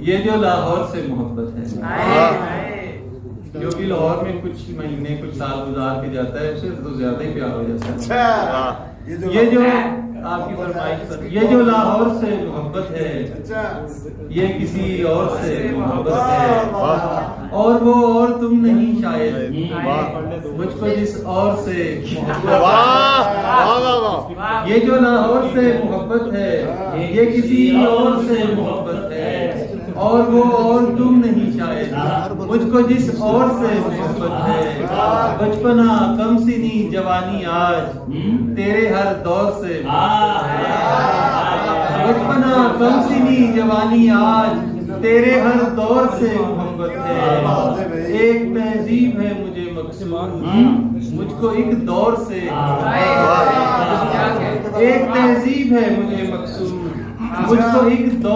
یہ جو لاہور سے محبت ہے، کیونکہ لاہور میں کچھ مہینے کچھ سال گزار کے جاتا ہے اسے تو زیادہ ہی پیار ہو جاتا ہے. یہ جو آپ کی فرمائش پر یہ جو لاہور سے محبت ہے، یہ کسی اور سے محبت ہے، اور وہ اور تم نہیں شاید مجھ کو جس اور سے محبت. یہ جو لاہور سے محبت ہے، یہ کسی اور سے محبت ہے، اور وہ اور تم نہیں شاید مجھ کو جس اور سے محبت ہے. بچپنا کم سنی جوانی آج تیرے ہر دور سے محبت ہے. بچپنا کم سنی جوانی آج تیرے ہر دور سے محبت ہے. ایک تہذیب ہے مجھے مقصود مجھ کو ایک دور سے. ایک تہذیب ہے مجھے مقصود مجھ کو ایک دور